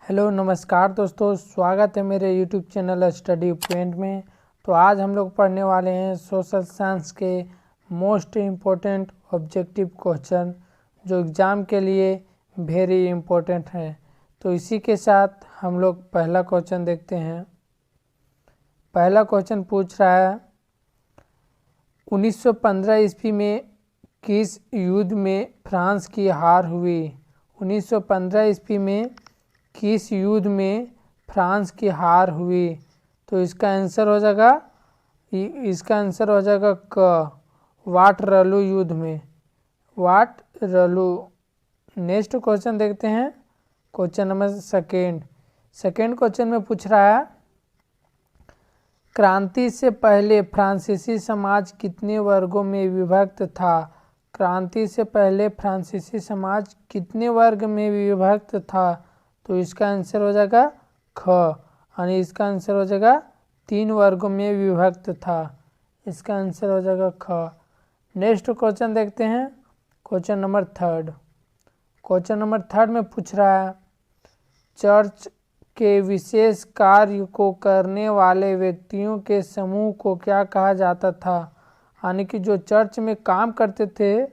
Hello नमस्कार दोस्तों, स्वागत है मेरे यूट्यूब चैनल स्टडी पॉइंट में। तो आज हम लोग पढ़ने वाले हैं सोशल साइंस के मोस्ट इम्पोर्टेंट ऑब्जेक्टिव क्वेश्चन जो एग्ज़ाम के लिए वेरी इम्पोर्टेंट है। तो इसी के साथ हम लोग पहला क्वेश्चन देखते हैं। पहला क्वेश्चन पूछ रहा है 1915 ईस्वी में किस युद्ध में फ्रांस की हार हुई। 1915 ईस्वी में किस युद्ध में फ्रांस की हार हुई। तो इसका आंसर हो जाएगा क वाटरलू युद्ध में, वाटरलू। नेक्स्ट क्वेश्चन देखते हैं, क्वेश्चन नंबर सेकेंड क्वेश्चन में पूछ रहा है क्रांति से पहले फ्रांसीसी समाज कितने वर्गों में विभक्त था। क्रांति से पहले फ्रांसीसी समाज कितने वर्ग में विभक्त था। तो इसका आंसर हो जाएगा ख, यानी इसका आंसर हो जाएगा 3 वर्गों में विभक्त था। इसका आंसर हो जाएगा ख। नेक्स्ट क्वेश्चन देखते हैं, क्वेश्चन नंबर थर्ड में पूछ रहा है चर्च के विशेष कार्य को करने वाले व्यक्तियों के समूह को क्या कहा जाता था। यानी कि जो चर्च में काम करते थे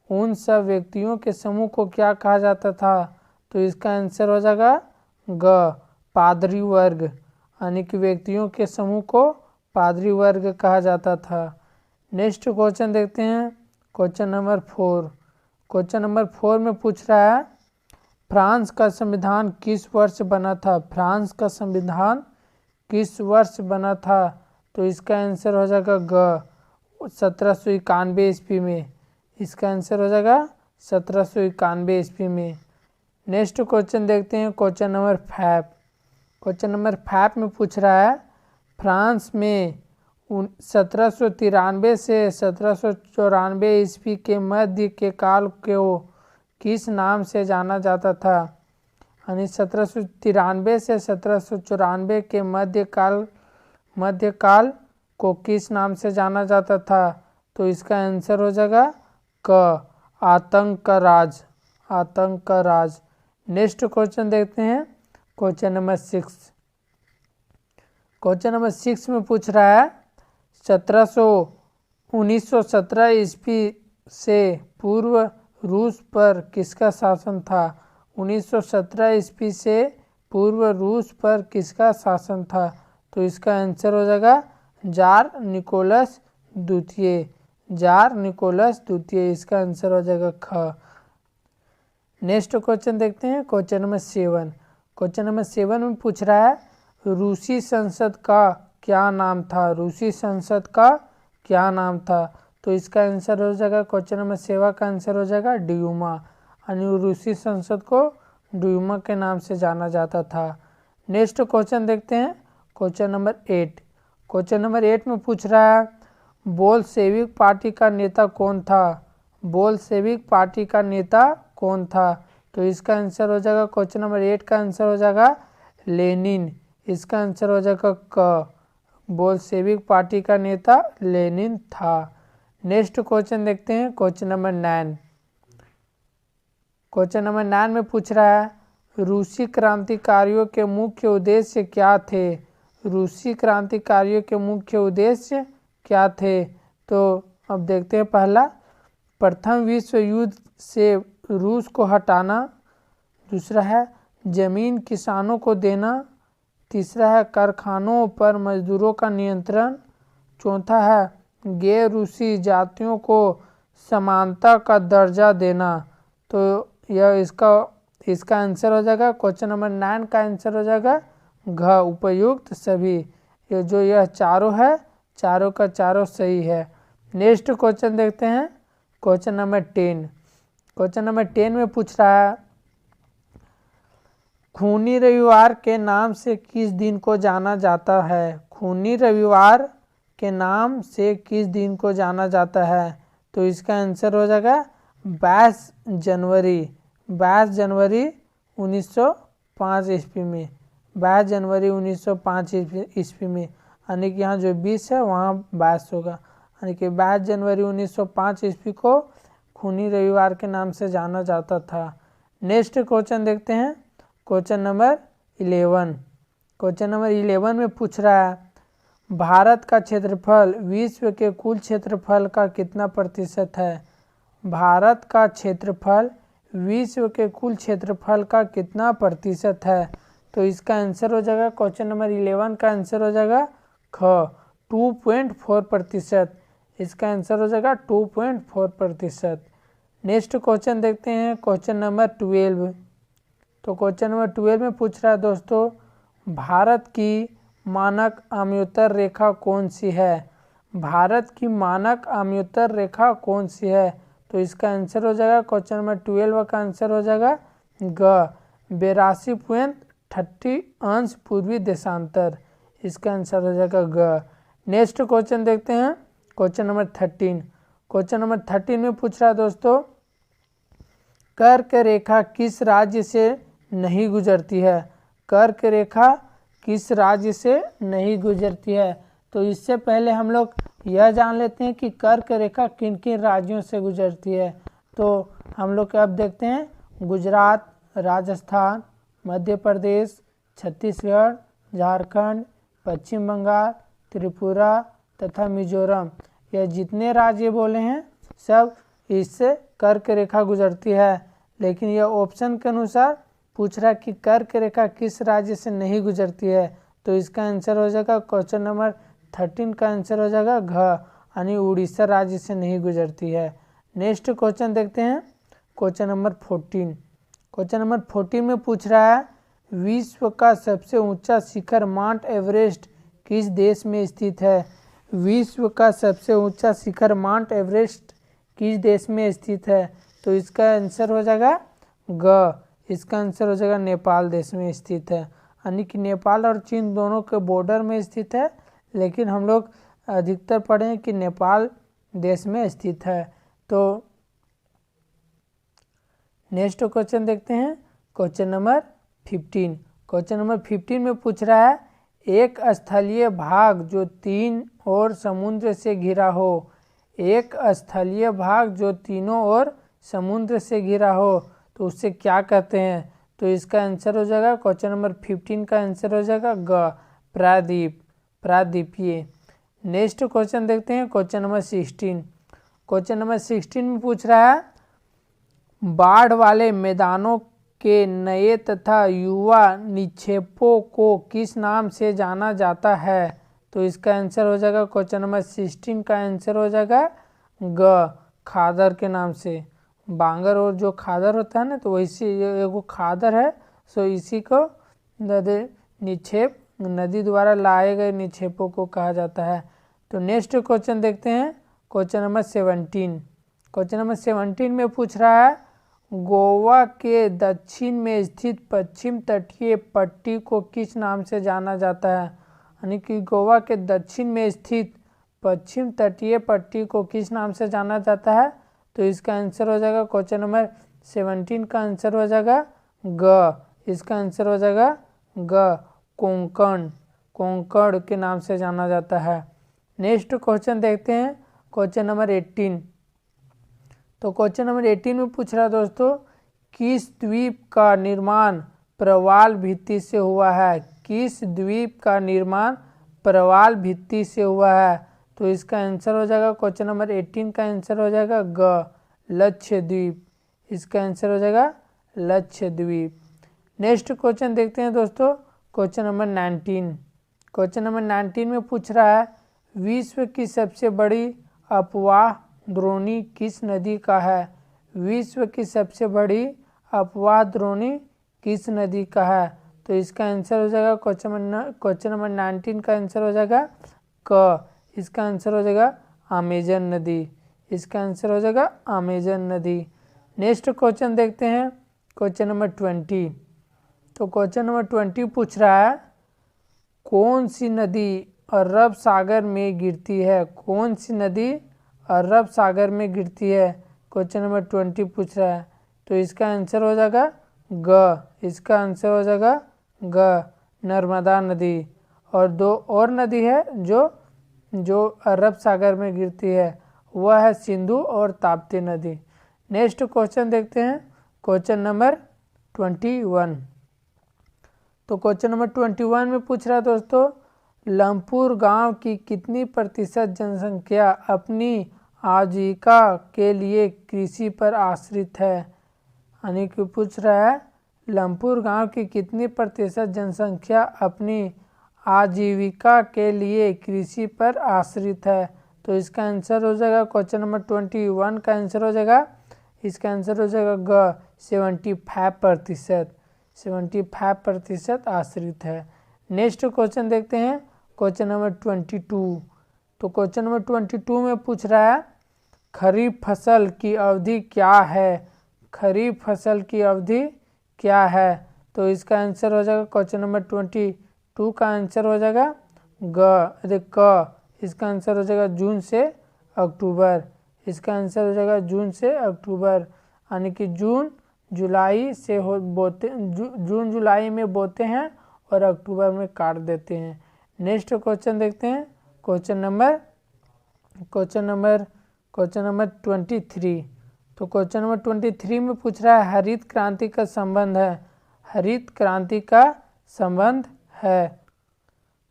उन सब व्यक्तियों के समूह को क्या कहा जाता था। तो इसका आंसर हो जाएगा ग, पादरी वर्ग। यानी कि व्यक्तियों के समूह को पादरी वर्ग कहा जाता था। नेक्स्ट क्वेश्चन देखते हैं, क्वेश्चन नंबर 4 में पूछ रहा है फ्रांस का संविधान किस वर्ष बना था। फ्रांस का संविधान किस वर्ष बना था। तो इसका आंसर हो जाएगा ग, 1791 ईस्वी में। इसका आंसर हो जाएगा 1791 ईस्वी में। नेक्स्ट क्वेश्चन देखते हैं, क्वेश्चन नंबर 5 में पूछ रहा है फ्रांस में 1793 से 1794 ईस्वी के मध्य के काल को किस नाम से जाना जाता था। यानी 1793 से 1794 के मध्यकाल को किस नाम से जाना जाता था। तो इसका आंसर हो जाएगा क, आतंक का राज। नेक्स्ट क्वेश्चन देखते हैं, क्वेश्चन नंबर 6 में पूछ रहा है 1917 ईस्वी से पूर्व रूस पर किसका शासन था। 1917 ईस्वी से पूर्व रूस पर किसका शासन था। तो इसका आंसर हो जाएगा जार निकोलस द्वितीय। इसका आंसर हो जाएगा ख। नेक्स्ट क्वेश्चन देखते हैं, क्वेश्चन नंबर 7 में पूछ रहा है रूसी संसद का क्या नाम था। तो इसका आंसर हो जाएगा क्वेश्चन नंबर 7 का आंसर हो जाएगा ड्यूमा। यानी रूसी संसद को ड्यूमा के नाम से जाना जाता था। नेक्स्ट क्वेश्चन देखते हैं, क्वेश्चन नंबर 8 में पूछ रहा है बोल्शेविक पार्टी का नेता कौन था। तो इसका आंसर हो जाएगा क्वेश्चन नंबर 8 का आंसर हो जाएगा लेनिन। इसका आंसर हो जाएगा क, बोल्शेविक पार्टी का नेता लेनिन था। नेक्स्ट क्वेश्चन देखते हैं, क्वेश्चन नंबर 9 में पूछ रहा है रूसी क्रांतिकारियों के मुख्य उद्देश्य क्या थे। तो अब देखते हैं, पहला प्रथम विश्व युद्ध से रूस को हटाना, दूसरा है जमीन किसानों को देना, तीसरा है कारखानों पर मजदूरों का नियंत्रण, चौथा है गैर रूसी जातियों को समानता का दर्जा देना। तो यह इसका आंसर हो जाएगा क्वेश्चन नंबर 9 का आंसर हो जाएगा घ, उपयुक्त सभी। यह चारों है, चारों का चारों सही है। नेक्स्ट क्वेश्चन देखते हैं, क्वेश्चन नंबर 10 में पूछ रहा है खूनी रविवार के नाम से किस दिन को जाना जाता है। खूनी रविवार के नाम से किस दिन को जाना जाता है। तो इसका आंसर हो जाएगा 22 जनवरी 1905 ईस्वी में। 22 जनवरी 1905 ईस्वी में, यानी कि यहाँ जो 20 है वहाँ 22 होगा। यानी कि 22 जनवरी 1905 ईस्वी को खूनी रविवार के नाम से जाना जाता था। नेक्स्ट क्वेश्चन देखते हैं, क्वेश्चन नंबर 11। क्वेश्चन नंबर 11 में पूछ रहा है भारत का क्षेत्रफल विश्व के कुल क्षेत्रफल का कितना प्रतिशत है। भारत का क्षेत्रफल विश्व के कुल क्षेत्रफल का कितना प्रतिशत है। तो इसका आंसर हो जाएगा क्वेश्चन नंबर 11 का आंसर हो जाएगा ख 2.4%। इसका आंसर हो जाएगा 2.4%। नेक्स्ट क्वेश्चन देखते हैं क्वेश्चन नंबर 12। तो क्वेश्चन नंबर 12 में पूछ रहा है दोस्तों भारत की मानक आम्योत्तर रेखा कौन सी है। भारत की मानक आम्योत्तर रेखा कौन सी है। तो इसका आंसर हो जाएगा क्वेश्चन नंबर 12 का आंसर हो जाएगा ग 82.30 अंश पूर्वी देशांतर। इसका आंसर हो जाएगा ग। नेक्स्ट क्वेश्चन देखते हैं क्वेश्चन नंबर 13। क्वेश्चन नंबर 13 में पूछ रहा है दोस्तों कर्क रेखा किस राज्य से नहीं गुजरती है। कर्क रेखा किस राज्य से नहीं गुजरती है। तो इससे पहले हम लोग यह जान लेते हैं कि कर्क रेखा किन किन राज्यों से गुजरती है। तो हम लोग अब देखते हैं गुजरात, राजस्थान, मध्य प्रदेश, छत्तीसगढ़, झारखंड, पश्चिम बंगाल, त्रिपुरा तथा मिजोरम। यह जितने राज्य बोले हैं सब इससे कर्क रेखा गुजरती है। लेकिन यह ऑप्शन के अनुसार पूछ रहा है कि कर्क रेखा किस राज्य से नहीं गुजरती है। तो इसका आंसर हो जाएगा क्वेश्चन नंबर 13 का आंसर हो जाएगा घ यानी उड़ीसा राज्य से नहीं गुजरती है। नेक्स्ट क्वेश्चन देखते हैं क्वेश्चन नंबर 14। क्वेश्चन नंबर 14 में पूछ रहा है विश्व का सबसे ऊंचा शिखर माउंट एवरेस्ट किस देश में स्थित है। विश्व का सबसे ऊंचा शिखर माउंट एवरेस्ट किस देश में स्थित है। तो इसका आंसर हो जाएगा ग। इसका आंसर हो जाएगा नेपाल देश में स्थित है यानी कि नेपाल और चीन दोनों के बॉर्डर में स्थित है। लेकिन हम लोग अधिकतर पढ़े हैं कि नेपाल देश में स्थित है। तो नेक्स्ट क्वेश्चन देखते हैं क्वेश्चन नंबर 15। क्वेश्चन नंबर 15 में पूछ रहा है एक स्थलीय भाग जो 3 ओर समुद्र से घिरा हो। एक स्थलीय भाग जो तीनों ओर समुद्र से घिरा हो तो उससे क्या कहते हैं। तो इसका आंसर हो जाएगा क्वेश्चन नंबर 15 का आंसर हो जाएगा ग प्रायद्वीप, प्रायद्वीपीय। नेक्स्ट क्वेश्चन देखते हैं क्वेश्चन नंबर 16। क्वेश्चन नंबर 16 में पूछ रहा है बाढ़ वाले मैदानों के नए तथा युवा निक्षेपों को किस नाम से जाना जाता है। तो इसका आंसर हो जाएगा क्वेश्चन नंबर 16 का आंसर हो जाएगा ग खादर के नाम से। बांगर और जो खादर होता है ना तो वैसे एगो खादर है। सो इसी को निक्षेप नदी द्वारा लाए गए निक्षेपों को कहा जाता है। तो नेक्स्ट क्वेश्चन देखते हैं क्वेश्चन नंबर 17। क्वेश्चन नंबर 17 में पूछ रहा है गोवा के दक्षिण में स्थित पश्चिम तटीय पट्टी को किस नाम से जाना जाता है। यानी कि गोवा के दक्षिण में स्थित पश्चिम तटीय पट्टी को किस नाम से जाना जाता है। तो इसका आंसर हो जाएगा क्वेश्चन नंबर 17 का आंसर हो जाएगा ग। इसका आंसर हो जाएगा ग कोंकण, कोंकण के नाम से जाना जाता है। नेक्स्ट क्वेश्चन देखते हैं क्वेश्चन नंबर 18। तो क्वेश्चन नंबर 18 में पूछ रहा है दोस्तों किस द्वीप का निर्माण प्रवाल भित्ति से हुआ है। किस द्वीप का निर्माण प्रवाल भित्ति से हुआ है। तो इसका आंसर हो जाएगा क्वेश्चन नंबर 18 का आंसर हो जाएगा ग लक्षद्वीप। इसका आंसर हो जाएगा लक्षद्वीप। नेक्स्ट क्वेश्चन देखते हैं दोस्तों क्वेश्चन नंबर 19। क्वेश्चन नंबर 19 में पूछ रहा है विश्व की सबसे बड़ी अपवाह द्रोणी किस नदी का है। विश्व की सबसे बड़ी अपवाह द्रोणी किस नदी का है। तो इसका आंसर हो जाएगा क्वेश्चन नंबर 19 का आंसर हो जाएगा क। इसका आंसर हो जाएगा अमेजन नदी। इसका आंसर हो जाएगा अमेजन नदी। नेक्स्ट क्वेश्चन देखते हैं क्वेश्चन नंबर 20। तो क्वेश्चन नंबर 20 पूछ रहा है कौन सी नदी अरब सागर में गिरती है। कौन सी नदी अरब सागर में गिरती है। क्वेश्चन नंबर 20 पूछ रहा है। तो इसका आंसर हो जाएगा ग। इसका आंसर हो जाएगा ग नर्मदा नदी। और दो और नदी है जो अरब सागर में गिरती है वह है सिंधु और ताप्ती नदी। नेक्स्ट क्वेश्चन देखते हैं क्वेश्चन नंबर 21। तो क्वेश्चन नंबर 21 में पूछ रहा है दोस्तों, लमपुर गांव की कितनी प्रतिशत जनसंख्या अपनी आजीविका के लिए कृषि पर आश्रित है। यानी कि पूछ रहा है लमपुर गांव की कितनी प्रतिशत जनसंख्या अपनी आजीविका के लिए कृषि पर आश्रित है। तो इसका आंसर हो जाएगा क्वेश्चन नंबर 21 का आंसर हो जाएगा, इसका आंसर हो जाएगा ग 75% आश्रित है। नेक्स्ट क्वेश्चन देखते हैं क्वेश्चन नंबर 22। तो क्वेश्चन नंबर 22 में पूछ रहा है खरीफ फसल की अवधि क्या है। खरीफ फसल की अवधि क्या है। तो इसका आंसर हो जाएगा क्वेश्चन नंबर 22 का आंसर हो जाएगा क। इसका आंसर हो जाएगा जून से अक्टूबर। इसका आंसर हो जाएगा जून से अक्टूबर, यानी कि जून जुलाई में बोते हैं और अक्टूबर में काट देते हैं। नेक्स्ट क्वेश्चन देखते हैं क्वेश्चन नंबर 23। तो क्वेश्चन नंबर 23 में पूछ रहा है हरित क्रांति का संबंध है। हरित क्रांति का संबंध है।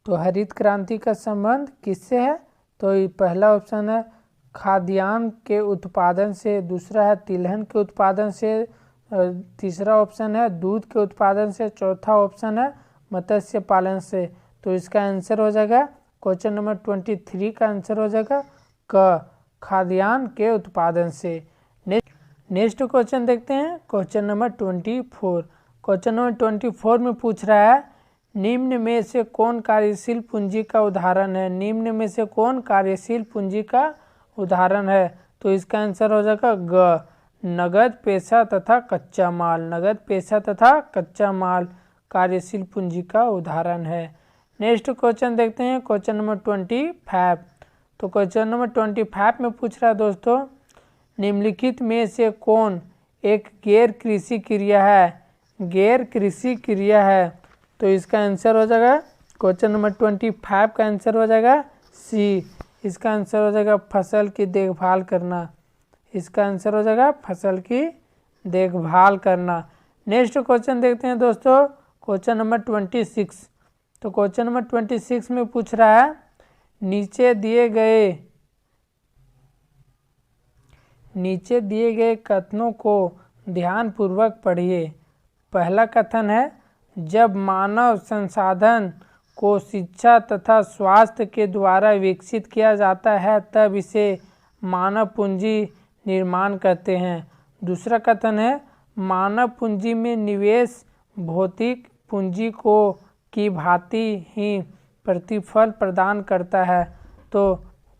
तो हरित क्रांति का संबंध किससे है। तो पहला ऑप्शन है खाद्यान्न के उत्पादन से, दूसरा है तिलहन के उत्पादन से, तीसरा ऑप्शन है दूध के उत्पादन से, चौथा ऑप्शन है मत्स्य पालन से। तो इसका आंसर हो जाएगा क्वेश्चन नंबर 23 का आंसर हो जाएगा क, खाद्यान्न के उत्पादन से। नेक्स्ट क्वेश्चन देखते हैं क्वेश्चन नंबर 24। क्वेश्चन नंबर 24 में पूछ रहा है निम्न में से कौन कार्यशील पूंजी का उदाहरण है। निम्न में से कौन कार्यशील पूंजी का उदाहरण है। तो इसका आंसर हो जाएगा ग, नगद पैसा तथा कच्चा माल। नगद पैसा तथा कच्चा माल कार्यशील पूंजी का उदाहरण है। नेक्स्ट क्वेश्चन देखते हैं क्वेश्चन नंबर 25। तो क्वेश्चन नंबर 25 में पूछ रहा है दोस्तों निम्नलिखित में से कौन एक गैर कृषि क्रिया है। गैर कृषि क्रिया है। तो इसका आंसर हो जाएगा क्वेश्चन नंबर 25 का आंसर हो जाएगा सी। इसका आंसर हो जाएगा फसल की देखभाल करना। इसका आंसर हो जाएगा फसल की देखभाल करना। नेक्स्ट क्वेश्चन देखते हैं दोस्तों क्वेश्चन नंबर 26। तो क्वेश्चन नंबर 26 में पूछ रहा है नीचे दिए गए कथनों को ध्यानपूर्वक पढ़िए। पहला कथन है जब मानव संसाधन को शिक्षा तथा स्वास्थ्य के द्वारा विकसित किया जाता है तब इसे मानव पूंजी निर्माण कहते हैं। दूसरा कथन है मानव पूंजी में निवेश भौतिक पूंजी को की भांति ही प्रतिफल प्रदान करता है। तो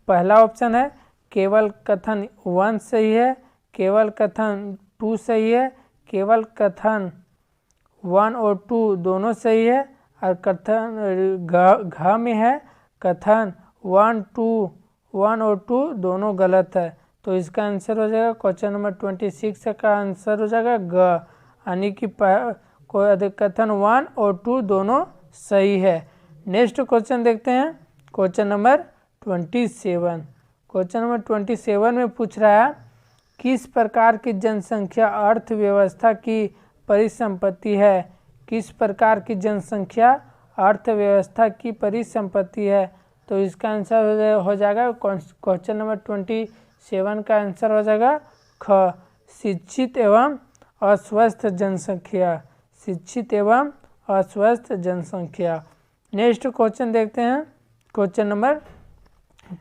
पहला ऑप्शन है केवल कथन 1 सही है, केवल कथन 2 सही है, केवल कथन 1 और 2 दोनों सही है, और कथन घ में है कथन 1 और 2 दोनों गलत है। तो इसका आंसर हो जाएगा क्वेश्चन नंबर 26 का आंसर हो जाएगा ग, यानी कि कथन 1 और 2 दोनों सही है। नेक्स्ट क्वेश्चन देखते हैं क्वेश्चन नंबर 27। क्वेश्चन नंबर 27 में पूछ रहा है किस प्रकार की जनसंख्या अर्थव्यवस्था की परिसंपत्ति है। किस प्रकार की जनसंख्या अर्थव्यवस्था की परिसंपत्ति है। तो इसका आंसर हो जाएगा क्वेश्चन नंबर 27 का आंसर हो जाएगा ख, शिक्षित एवं अस्वस्थ जनसंख्या। शिक्षित एवं अस्वस्थ जनसंख्या। नेक्स्ट क्वेश्चन देखते हैं क्वेश्चन नंबर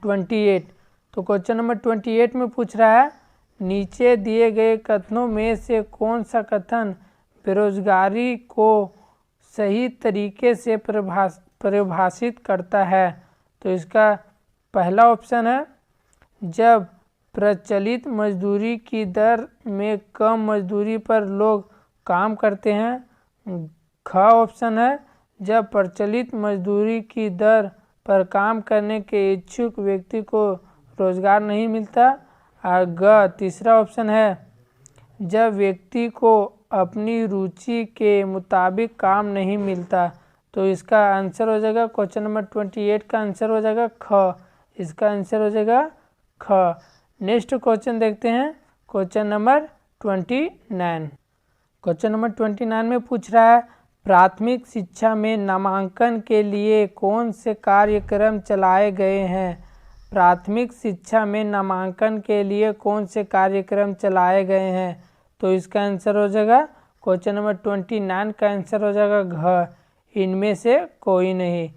28। तो क्वेश्चन नंबर 28 में पूछ रहा है नीचे दिए गए कथनों में से कौन सा कथन बेरोजगारी को सही तरीके से परिभाषित करता है। तो इसका पहला ऑप्शन है जब प्रचलित मजदूरी की दर में कम मजदूरी पर लोग काम करते हैं। ख ऑप्शन है जब प्रचलित मजदूरी की दर पर काम करने के इच्छुक व्यक्ति को रोजगार नहीं मिलता। और ग तीसरा ऑप्शन है जब व्यक्ति को अपनी रुचि के मुताबिक काम नहीं मिलता। तो इसका आंसर हो जाएगा क्वेश्चन नंबर 28 का आंसर हो जाएगा ख। इसका आंसर हो जाएगा ख। नेक्स्ट क्वेश्चन देखते हैं क्वेश्चन नंबर 29। क्वेश्चन नंबर 29 में पूछ रहा है प्राथमिक शिक्षा में नामांकन के लिए कौन से कार्यक्रम चलाए गए हैं? प्राथमिक शिक्षा में नामांकन के लिए कौन से कार्यक्रम चलाए गए हैं? तो इसका आंसर हो जाएगा क्वेश्चन नंबर 29 का आंसर हो जाएगा घ, इनमें से कोई नहीं।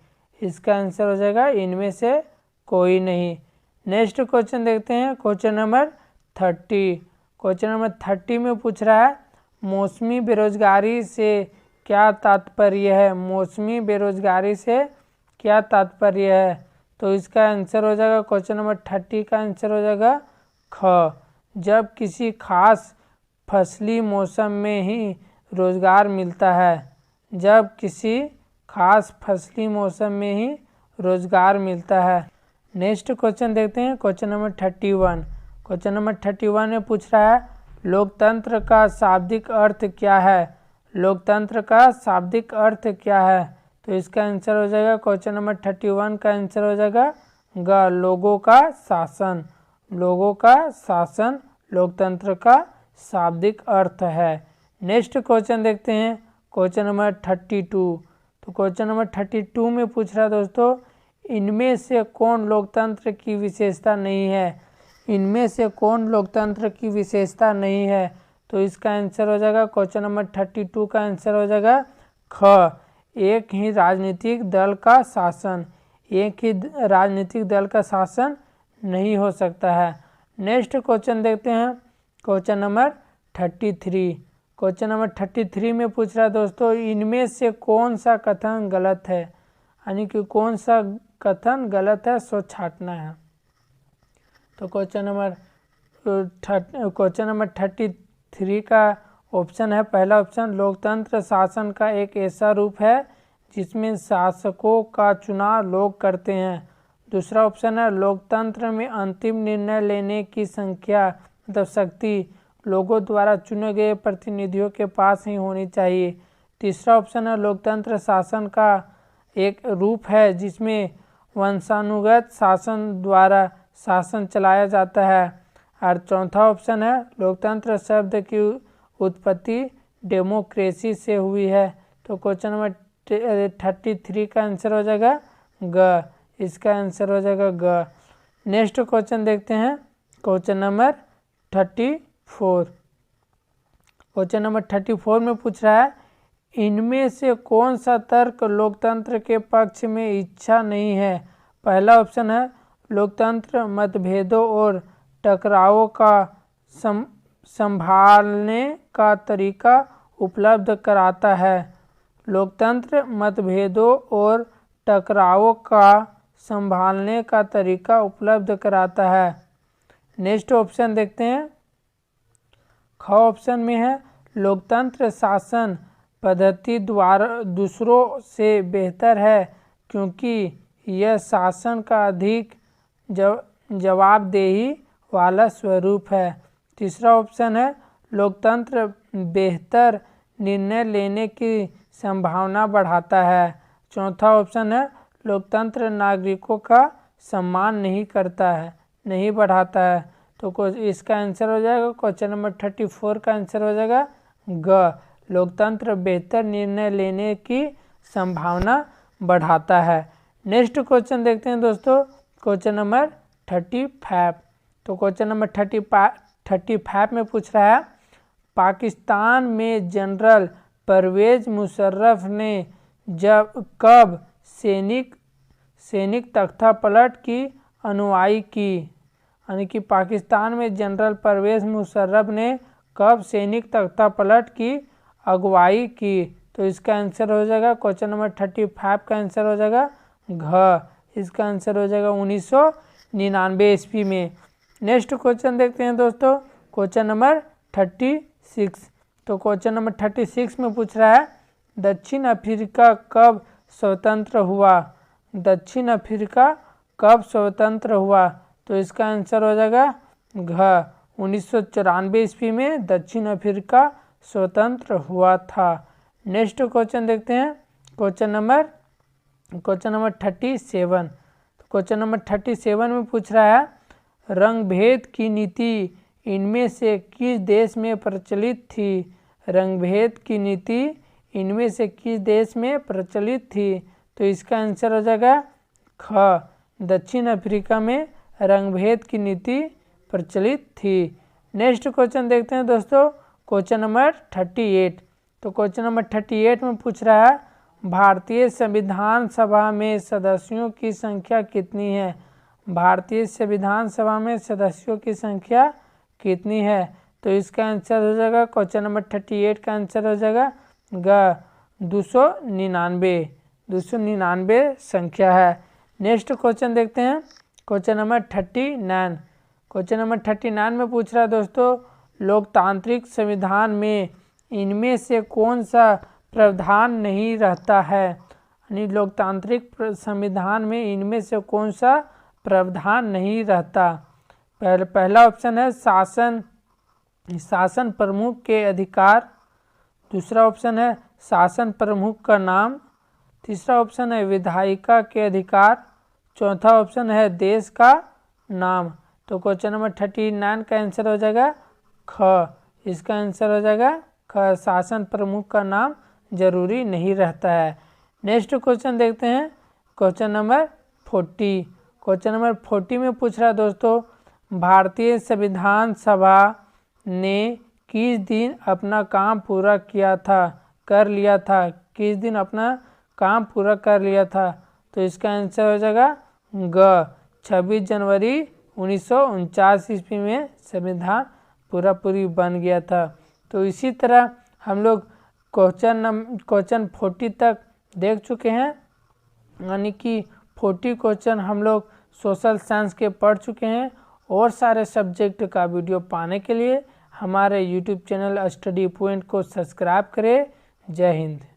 इसका आंसर हो जाएगा इनमें से कोई नहीं। नेक्स्ट क्वेश्चन देखते हैं, क्वेश्चन नंबर 30। क्वेश्चन नंबर 30 में पूछ रहा है मौसमी बेरोजगारी से क्या तात्पर्य है? मौसमी बेरोजगारी से क्या तात्पर्य है? तो इसका आंसर हो जाएगा क्वेश्चन नंबर 30 का आंसर हो जाएगा ख, जब किसी खास फसली मौसम में ही रोजगार मिलता है। जब किसी खास फसली मौसम में ही रोजगार मिलता है। नेक्स्ट क्वेश्चन देखते हैं, क्वेश्चन नंबर 31। क्वेश्चन नंबर 31 में पूछ रहा है लोकतंत्र का शाब्दिक अर्थ क्या है? लोकतंत्र का शाब्दिक अर्थ क्या है? तो इसका आंसर हो जाएगा क्वेश्चन नंबर 31 का आंसर हो जाएगा ग, लोगों का शासन। लोगों का शासन लोकतंत्र का शाब्दिक अर्थ है। नेक्स्ट क्वेश्चन देखते हैं, क्वेश्चन नंबर 32। तो क्वेश्चन नंबर 32 में पूछ रहा है दोस्तों इनमें से कौन लोकतंत्र की विशेषता नहीं है? इनमें से कौन लोकतंत्र की विशेषता नहीं है? तो इसका आंसर हो जाएगा क्वेश्चन नंबर 32 का आंसर हो जाएगा ख, एक ही राजनीतिक दल का शासन। एक ही राजनीतिक दल का शासन नहीं हो सकता है। नेक्स्ट क्वेश्चन देखते हैं, क्वेश्चन नंबर 33। क्वेश्चन नंबर 33 में पूछ रहा है दोस्तों इनमें से कौन सा कथन गलत है? यानी कि कौन सा कथन गलत है सो छांटना है। तो क्वेश्चन नंबर 33 का ऑप्शन है, पहला ऑप्शन लोकतंत्र शासन का एक ऐसा रूप है जिसमें शासकों का चुनाव लोग करते हैं। दूसरा ऑप्शन है लोकतंत्र में अंतिम निर्णय लेने की संख्या मतलब शक्ति लोगों द्वारा चुने गए प्रतिनिधियों के पास ही होनी चाहिए। तीसरा ऑप्शन है लोकतंत्र शासन का एक रूप है जिसमें वंशानुगत शासन द्वारा शासन चलाया जाता है। और चौथा ऑप्शन है लोकतंत्र शब्द की उत्पत्ति डेमोक्रेसी से हुई है। तो क्वेश्चन नंबर 33 का आंसर हो जाएगा ग, इसका आंसर हो जाएगा ग। नेक्स्ट क्वेश्चन देखते हैं, क्वेश्चन नंबर 34। क्वेश्चन नंबर 34 में पूछ रहा है इनमें से कौन सा तर्क लोकतंत्र के पक्ष में इच्छा नहीं है? पहला ऑप्शन है लोकतंत्र मतभेदों और टकरावों का संभालने का तरीका उपलब्ध कराता है। लोकतंत्र मतभेदों और टकरावों का संभालने का तरीका उपलब्ध कराता है। नेक्स्ट ऑप्शन देखते हैं, ख ऑप्शन में है लोकतंत्र शासन पद्धति द्वारा दूसरों से बेहतर है क्योंकि यह शासन का अधिक जवाबदेही वाला स्वरूप है। तीसरा ऑप्शन है लोकतंत्र बेहतर निर्णय लेने की संभावना बढ़ाता है। चौथा ऑप्शन है लोकतंत्र नागरिकों का सम्मान नहीं करता है, नहीं बढ़ाता है। तो इसका आंसर हो जाएगा क्वेश्चन नंबर 34 का आंसर हो जाएगा ग, लोकतंत्र बेहतर निर्णय लेने की संभावना बढ़ाता है। नेक्स्ट क्वेश्चन देखते हैं दोस्तों, क्वेश्चन नंबर 35। तो क्वेश्चन नंबर 35 में पूछ रहा है पाकिस्तान में जनरल परवेज मुशर्रफ ने कब सैनिक तख्तापलट की अनुयायी की? यानी कि पाकिस्तान में जनरल परवेज मुशर्रफ ने कब सैनिक तख्तापलट की अगुवाई की? तो इसका आंसर हो जाएगा क्वेश्चन नंबर 35 का आंसर हो जाएगा घ, इसका आंसर हो जाएगा 1999 ईस्वी में। नेक्स्ट क्वेश्चन देखते हैं दोस्तों, क्वेश्चन नंबर 36। तो क्वेश्चन नंबर 36 में पूछ रहा है दक्षिण अफ्रीका कब स्वतंत्र हुआ? दक्षिण अफ्रीका कब स्वतंत्र हुआ? तो इसका आंसर हो जाएगा घ, 1994 ईस्वी में दक्षिण अफ्रीका स्वतंत्र हुआ था। नेक्स्ट क्वेश्चन देखते हैं, क्वेश्चन नंबर 37। तो क्वेश्चन नंबर 37 में पूछ रहा है रंगभेद की नीति इनमें से किस देश में प्रचलित थी? रंगभेद की नीति इनमें से किस देश में प्रचलित थी? तो इसका आंसर हो जाएगा ख, दक्षिण अफ्रीका में रंगभेद की नीति प्रचलित थी। नेक्स्ट क्वेश्चन देखते हैं दोस्तों, क्वेश्चन नंबर 38। तो क्वेश्चन नंबर 38 में पूछ रहा है भारतीय संविधान सभा में सदस्यों की संख्या कितनी है? भारतीय संविधान सभा में सदस्यों की संख्या कितनी है? तो इसका आंसर हो जाएगा, क्वेश्चन नंबर 38 का आंसर हो जाएगा ग, 299 संख्या है। नेक्स्ट क्वेश्चन देखते हैं, क्वेश्चन नंबर 39। क्वेश्चन नंबर 39 में पूछ रहा है दोस्तों, लोकतांत्रिक संविधान में इनमें से कौन सा प्रावधान नहीं रहता है? यानी लोकतांत्रिक संविधान में इनमें से कौन सा प्रावधान नहीं रहता? पहला ऑप्शन है शासन प्रमुख के अधिकार, दूसरा ऑप्शन है शासन प्रमुख का नाम, तीसरा ऑप्शन है विधायिका के अधिकार, चौथा ऑप्शन है देश का नाम। तो क्वेश्चन नंबर 39 का आंसर हो जाएगा ख, इसका आंसर हो जाएगा ख, शासन प्रमुख का नाम जरूरी नहीं रहता है। नेक्स्ट क्वेश्चन देखते हैं, क्वेश्चन नंबर 40। क्वेश्चन नंबर 40 में पूछ रहा है दोस्तों, भारतीय संविधान सभा ने किस दिन अपना काम पूरा कर लिया था? किस दिन अपना काम पूरा कर लिया था? तो इसका आंसर हो जाएगा ग, 26 जनवरी 1949 ईस्वी में संविधान पूरी बन गया था। तो इसी तरह हम लोग क्वेश्चन 40 तक देख चुके हैं, यानी कि 40 क्वेश्चन हम लोग सोशल साइंस के पढ़ चुके हैं। और सारे सब्जेक्ट का वीडियो पाने के लिए हमारे YouTube चैनल स्टडी पॉइंट को सब्सक्राइब करें। जय हिंद।